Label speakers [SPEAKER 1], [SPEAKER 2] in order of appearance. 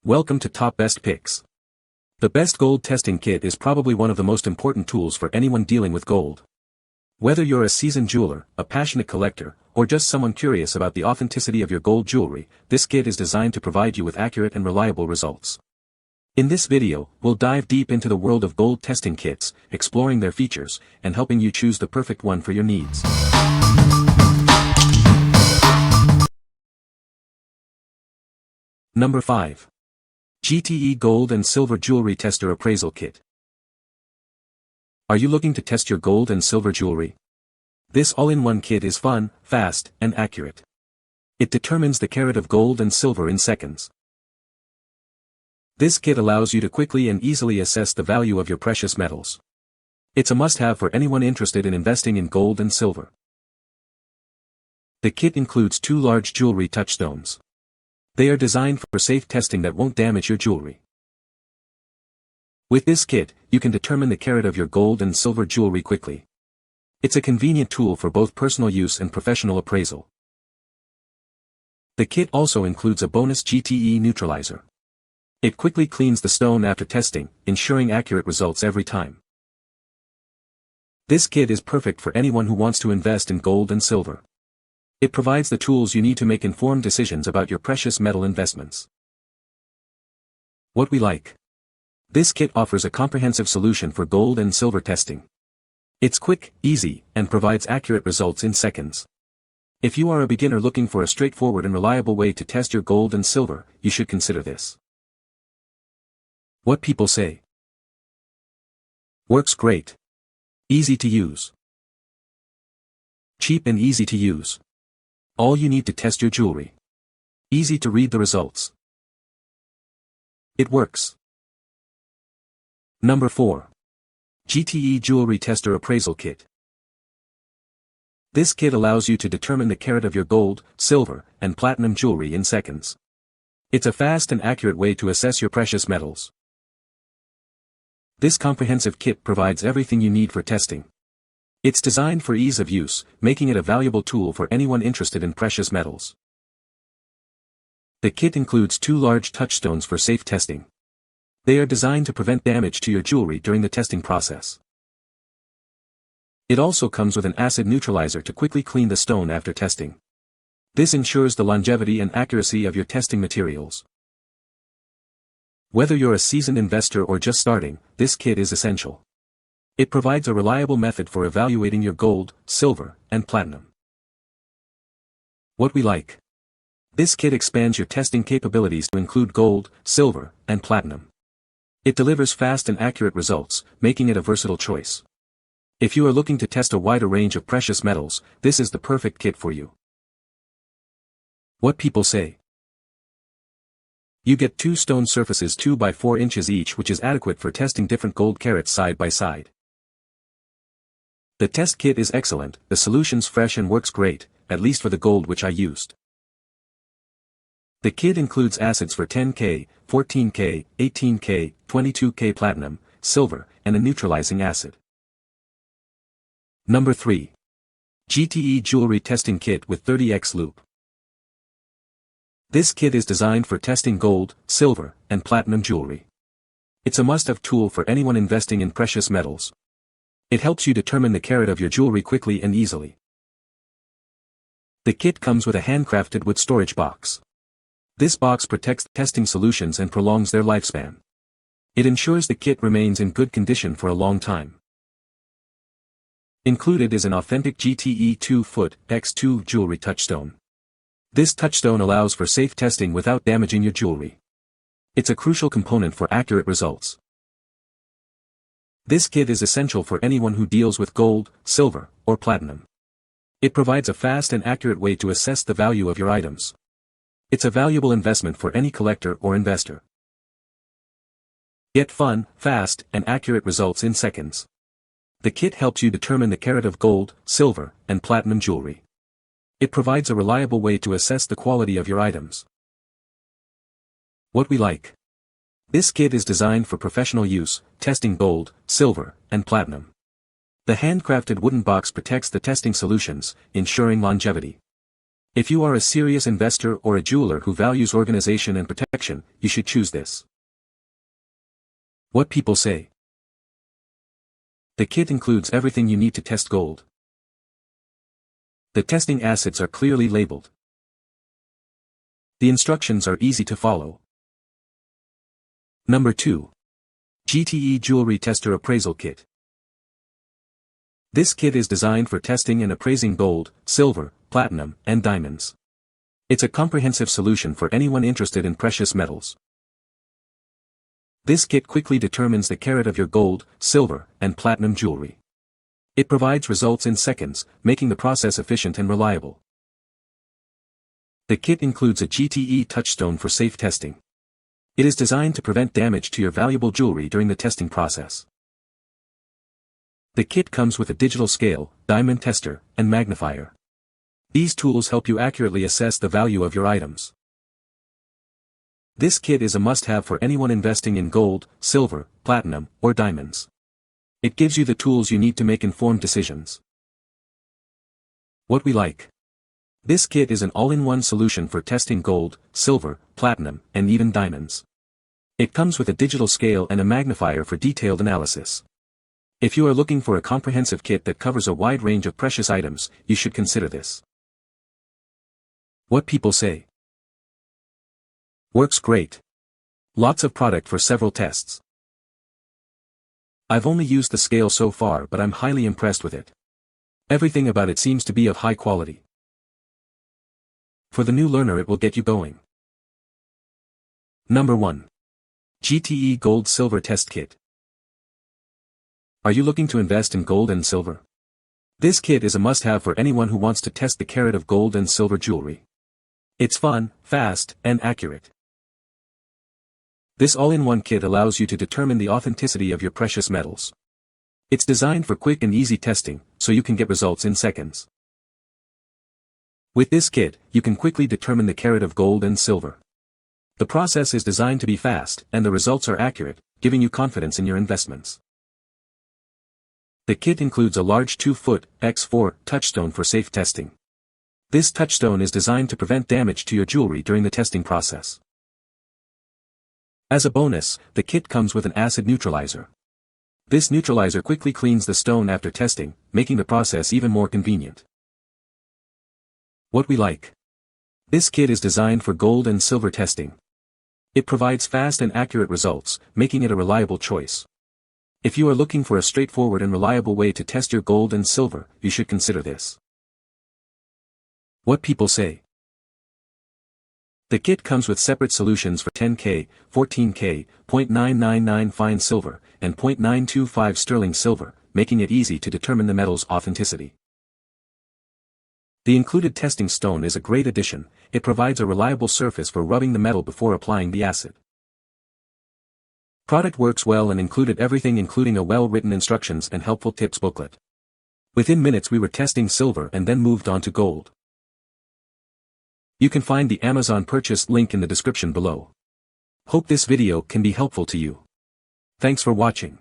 [SPEAKER 1] Welcome to Top Best Picks. The Best Gold Testing Kit is probably one of the most important tools for anyone dealing with gold. Whether you're a seasoned jeweler, a passionate collector, or just someone curious about the authenticity of your gold jewelry, this kit is designed to provide you with accurate and reliable results. In this video, we'll dive deep into the world of gold testing kits, exploring their features, and helping you choose the perfect one for your needs. Number 5. GTE Gold and Silver Jewelry Tester Appraisal Kit. Are you looking to test your gold and silver jewelry? This all-in-one kit is fun, fast, and accurate. It determines the carat of gold and silver in seconds. This kit allows you to quickly and easily assess the value of your precious metals. It's a must-have for anyone interested in investing in gold and silver. The kit includes 2 large jewelry touchstones. They are designed for safe testing that won't damage your jewelry. With this kit, you can determine the carat of your gold and silver jewelry quickly. It's a convenient tool for both personal use and professional appraisal. The kit also includes a bonus GTE neutralizer. It quickly cleans the stone after testing, ensuring accurate results every time. This kit is perfect for anyone who wants to invest in gold and silver. It provides the tools you need to make informed decisions about your precious metal investments. What we like. This kit offers a comprehensive solution for gold and silver testing. It's quick, easy, and provides accurate results in seconds. If you are a beginner looking for a straightforward and reliable way to test your gold and silver, you should consider this. What people say. Works great. Easy to use. Cheap and easy to use. All you need to test your jewelry. Easy to read the results. It works. Number 4. GTE Jewelry Tester Appraisal Kit. This kit allows you to determine the carat of your gold, silver, and platinum jewelry in seconds. It's a fast and accurate way to assess your precious metals. This comprehensive kit provides everything you need for testing. It's designed for ease of use, making it a valuable tool for anyone interested in precious metals. The kit includes 2 large touchstones for safe testing. They are designed to prevent damage to your jewelry during the testing process. It also comes with an acid neutralizer to quickly clean the stone after testing. This ensures the longevity and accuracy of your testing materials. Whether you're a seasoned investor or just starting, this kit is essential. It provides a reliable method for evaluating your gold, silver, and platinum. What we like. This kit expands your testing capabilities to include gold, silver, and platinum. It delivers fast and accurate results, making it a versatile choice. If you are looking to test a wider range of precious metals, this is the perfect kit for you. What people say. You get 2 stone surfaces 2 by 4 inches each, which is adequate for testing different gold carats side by side. The test kit is excellent, the solution's fresh and works great, at least for the gold which I used. The kit includes acids for 10K, 14K, 18K, 22K platinum, silver, and a neutralizing acid. Number 3. GTE Jewelry Testing Kit with 30x Loupe. This kit is designed for testing gold, silver, and platinum jewelry. It's a must-have tool for anyone investing in precious metals. It helps you determine the carat of your jewelry quickly and easily. The kit comes with a handcrafted wood storage box. This box protects testing solutions and prolongs their lifespan. It ensures the kit remains in good condition for a long time. Included is an authentic GTE 2-foot x2 jewelry touchstone. This touchstone allows for safe testing without damaging your jewelry. It's a crucial component for accurate results. This kit is essential for anyone who deals with gold, silver, or platinum. It provides a fast and accurate way to assess the value of your items. It's a valuable investment for any collector or investor. Get fun, fast, and accurate results in seconds. The kit helps you determine the carat of gold, silver, and platinum jewelry. It provides a reliable way to assess the quality of your items. What we like. This kit is designed for professional use, testing gold, silver, and platinum. The handcrafted wooden box protects the testing solutions, ensuring longevity. If you are a serious investor or a jeweler who values organization and protection, you should choose this. What people say. The kit includes everything you need to test gold. The testing acids are clearly labeled. The instructions are easy to follow. Number 2. GTE Jewelry Tester Appraisal Kit. This kit is designed for testing and appraising gold, silver, platinum, and diamonds. It's a comprehensive solution for anyone interested in precious metals. This kit quickly determines the carat of your gold, silver, and platinum jewelry. It provides results in seconds, making the process efficient and reliable. The kit includes a GTE touchstone for safe testing. It is designed to prevent damage to your valuable jewelry during the testing process. The kit comes with a digital scale, diamond tester, and magnifier. These tools help you accurately assess the value of your items. This kit is a must-have for anyone investing in gold, silver, platinum, or diamonds. It gives you the tools you need to make informed decisions. What we like. This kit is an all-in-one solution for testing gold, silver, platinum, and even diamonds. It comes with a digital scale and a magnifier for detailed analysis. If you are looking for a comprehensive kit that covers a wide range of precious items, you should consider this. What people say. Works great. Lots of product for several tests. I've only used the scale so far, but I'm highly impressed with it. Everything about it seems to be of high quality. For the new learner, it will get you going. Number 1. GTE Gold Silver Test Kit. Are you looking to invest in gold and silver? This kit is a must-have for anyone who wants to test the carat of gold and silver jewelry. It's fun, fast, and accurate. This all-in-one kit allows you to determine the authenticity of your precious metals. It's designed for quick and easy testing, so you can get results in seconds. With this kit, you can quickly determine the carat of gold and silver. The process is designed to be fast, and the results are accurate, giving you confidence in your investments. The kit includes a large 2-foot x 4 touchstone for safe testing. This touchstone is designed to prevent damage to your jewelry during the testing process. As a bonus, the kit comes with an acid neutralizer. This neutralizer quickly cleans the stone after testing, making the process even more convenient. What we like. This kit is designed for gold and silver testing. It provides fast and accurate results, making it a reliable choice. If you are looking for a straightforward and reliable way to test your gold and silver, you should consider this. What people say. The kit comes with separate solutions for 10K, 14K, 0.999 fine silver, and 0.925 sterling silver, making it easy to determine the metal's authenticity. The included testing stone is a great addition. It provides a reliable surface for rubbing the metal before applying the acid. Product works well and included everything, including a well-written instructions and helpful tips booklet. Within minutes we were testing silver and then moved on to gold. You can find the Amazon purchase link in the description below. Hope this video can be helpful to you. Thanks for watching.